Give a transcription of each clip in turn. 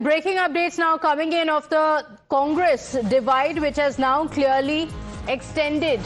Breaking updates now coming in of the Congress divide, which has now clearly extended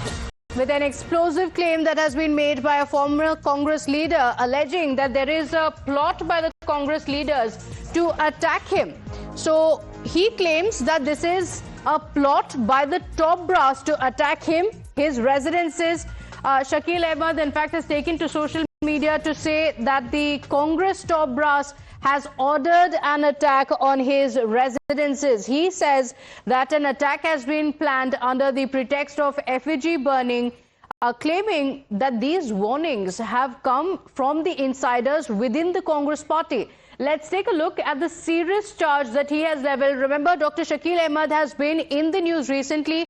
with an explosive claim that has been made by a former Congress leader alleging that there is a plot by the Congress leaders to attack him. So he claims that this is a plot by the top brass to attack him, his residences. Shakeel Ahmed, in fact, has taken to social media to say that the Congress top brass has ordered an attack on his residences. He says that an attack has been planned under the pretext of effigy burning, claiming that these warnings have come from the insiders within the Congress party. Let's take a look at the serious charge that he has leveled. Remember, Dr. Shakeel Ahmed has been in the news recently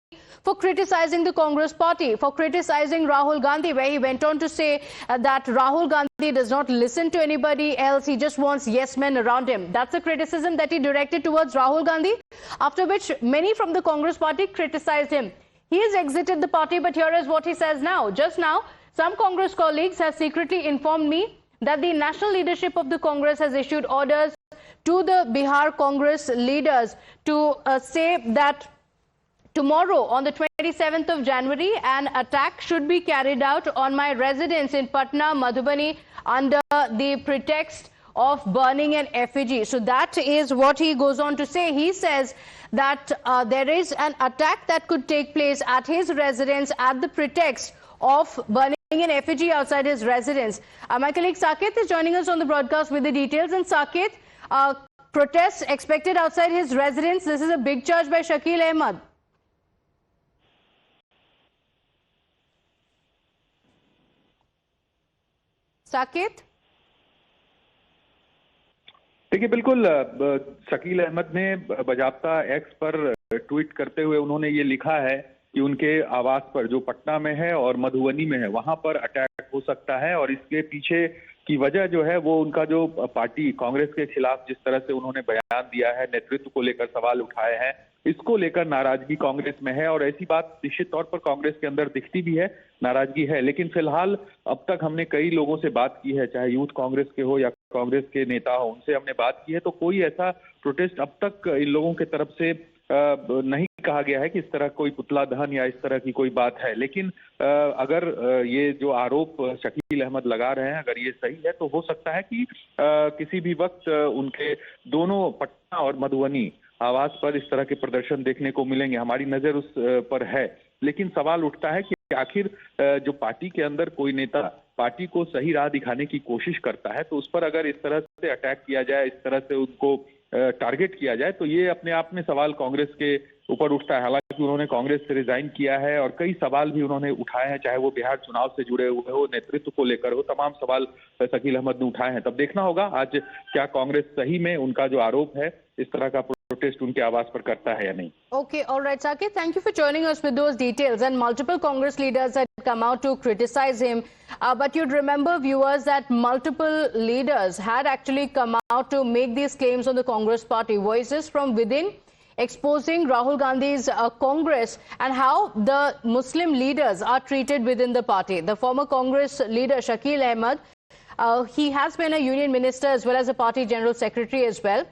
for criticizing the Congress party, for criticizing Rahul Gandhi, where he went on to say that Rahul Gandhi does not listen to anybody else. He just wants yes men around him. That's a criticism that he directed towards Rahul Gandhi, after which many from the Congress party criticized him. He has exited the party, but here is what he says now. Just now, some Congress colleagues have secretly informed me that the national leadership of the Congress has issued orders to the Bihar Congress leaders to say that tomorrow, on the 27th of January, an attack should be carried out on my residence in Patna, Madhubani, under the pretext of burning an effigy. So that is what he goes on to say. He says that there is an attack that could take place at his residence at the pretext of burning an effigy outside his residence. My colleague Saket is joining us on the broadcast with the details. And Saket, protests expected outside his residence. This is a big charge by Shakeel Ahmed. Saket, देखिए बिल्कुल शकील अहमद ने बजाबता x पर tweet करते हुए उन्होंने ये लिखा है कि उनके आवास पर जो पटना में है और मधुबनी में है वहां पर अटैक हो सकता है और इसके पीछे की वजह जो है वो उनका जो पार्टी कांग्रेस के खिलाफ जिस तरह से उन्होंने बयान दिया है, नेतृत्व को लेकर सवाल उठाए हैं, इसको लेकर नाराजगी कांग्रेस में है और ऐसी बात निश्चित तौर पर कांग्रेस के अंदर दिखती भी है, नाराजगी है। लेकिन फिलहाल अब तक हमने कई लोगों से बात की है, चाहे यूथ कांग्रेस के हो या कांग्रेस के नेता हो, उनसे हमने बात की है, तो कोई ऐसा प्रोटेस्ट अब तक इन लोगों की तरफ से नहीं कहा गया है कि इस तरह कोई पुतला दहन या इस तरह की कोई बात है। लेकिन अगर ये जो आरोप शकील अहमद लगा रहे हैं अगर ये सही है तो हो सकता है कि किसी भी वक्त उनके दोनों पटना और मधुबनी आवास पर इस तरह के प्रदर्शन देखने को मिलेंगे। हमारी नजर उस पर है, लेकिन सवाल उठता है कि आखिर जो पार्टी के अंदर कोई नेता पार्टी को सही राह दिखाने की कोशिश करता है तो उस पर अगर इस तरह से अटैक किया जाए, इस तरह से उनको टारगेट किया जाए तो ये अपने आप में सवाल कांग्रेस के ऊपर उठता है। हालांकि उन्होंने कांग्रेस से रिजाइन किया है और कई सवाल भी उन्होंने उठाए हैं, चाहे वो बिहार चुनाव से जुड़े हुए हो, नेतृत्व को लेकर हो, तमाम सवाल शकील अहमद ने उठाए हैं। तब देखना होगा आज क्या कांग्रेस सही में उनका जो आरोप है इस तरह का प्रोटेस्ट उनके आवास पर करता है या नहीं। Okay, all right, Saket, thank you for joining us with those details. And multiple Congress leaders had come out to criticize him. But you'd remember, viewers, that multiple leaders had actually come out to make these claims on the Congress party. Voices from within exposing Rahul Gandhi's Congress and how the Muslim leaders are treated within the party. The former Congress leader, Shakeel Ahmed, he has been a union minister as well as a party general secretary as well.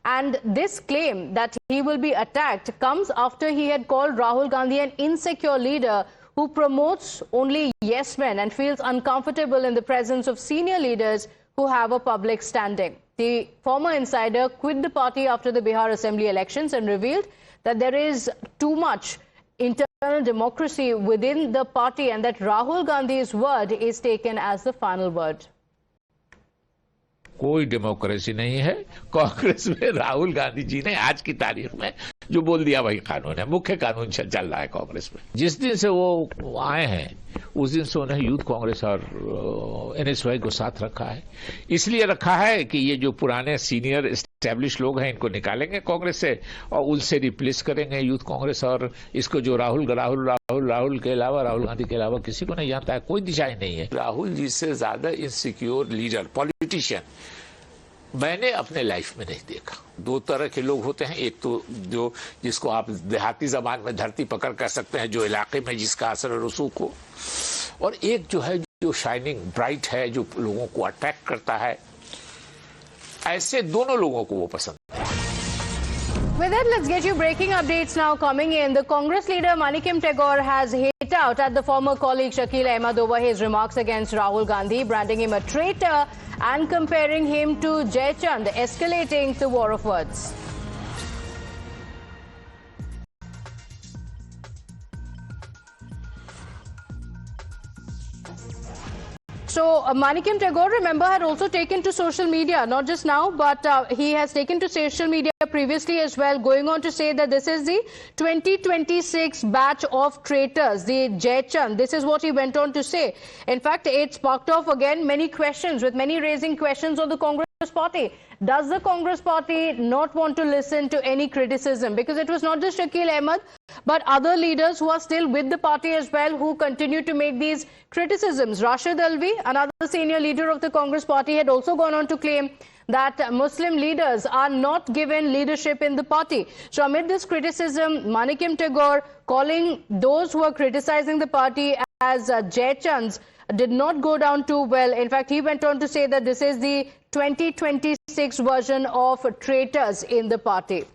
And this claim that he will be attacked comes after he had called Rahul Gandhi an insecure leader who promotes only yes men and feels uncomfortable in the presence of senior leaders who have a public standing. The former insider quit the party after the Bihar Assembly elections and revealed that there is too much internal democracy within the party and that Rahul Gandhi's word is taken as the final word. कोई democracy नहीं है कांग्रेस में। राहुल गांधी जी ने आज की तारीख में जो बोल दिया वही कानून है, मुख्य कानून चल रहा है कांग्रेस में। जिस दिन से वो आए हैं उस दिन से उन्हें यूथ कांग्रेस और एनएसवाई को साथ रखा है। इसलिए रखा है कि ये जो पुराने सीनियर एस्टेब्लिश लोग हैं इनको निकालेंगे कांग्रेस से और उनसे रिप्लेस करेंगे यूथ कांग्रेस। और इसको जो राहुल के अलावा, राहुल गांधी के अलावा किसी को नहीं जानता है, कोई दिशा ही नहीं है। राहुल जी से ज्यादा इनसिक्योर लीडर, पॉलिटिशियन मैंने अपने लाइफ में नहीं देखा। दो तरह के लोग होते हैं, एक तो जो जिसको आप देहाती जबान में धरती पकड़ कर सकते हैं, जो इलाके में जिसका असर रसूख हो, और एक जो है जो शाइनिंग ब्राइट है, जो लोगों को अट्रैक्ट करता है। ऐसे दोनों लोगों को वो पसंद है। With that, let's get you breaking updates now coming in. The Congress leader Manikim Tagore has hit out at the former colleague Shakil Ahmed over his remarks against Rahul Gandhi, branding him a traitor and comparing him to Jaichand, escalating the war of words. So Manikim Tagore, remember, had also taken to social media, not just now, but he has taken to social media previously as well, going on to say that this is the 2026 batch of traitors, the Jaichand. This is what he went on to say. In fact, it sparked off again many questions, with many raising questions on the Congress party. Does the Congress party not want to listen to any criticism? Because it was not just Shakil Ahmed, but other leaders who are still with the party as well, who continue to make these criticisms. Rashid Alvi, another senior leader of the Congress party, had also gone on to claim that Muslim leaders are not given leadership in the party. So amid this criticism, Manikim Tagore calling those who are criticizing the party as Jaichands did not go down too well. In fact, he went on to say that this is the 2026 version of traitors in the party.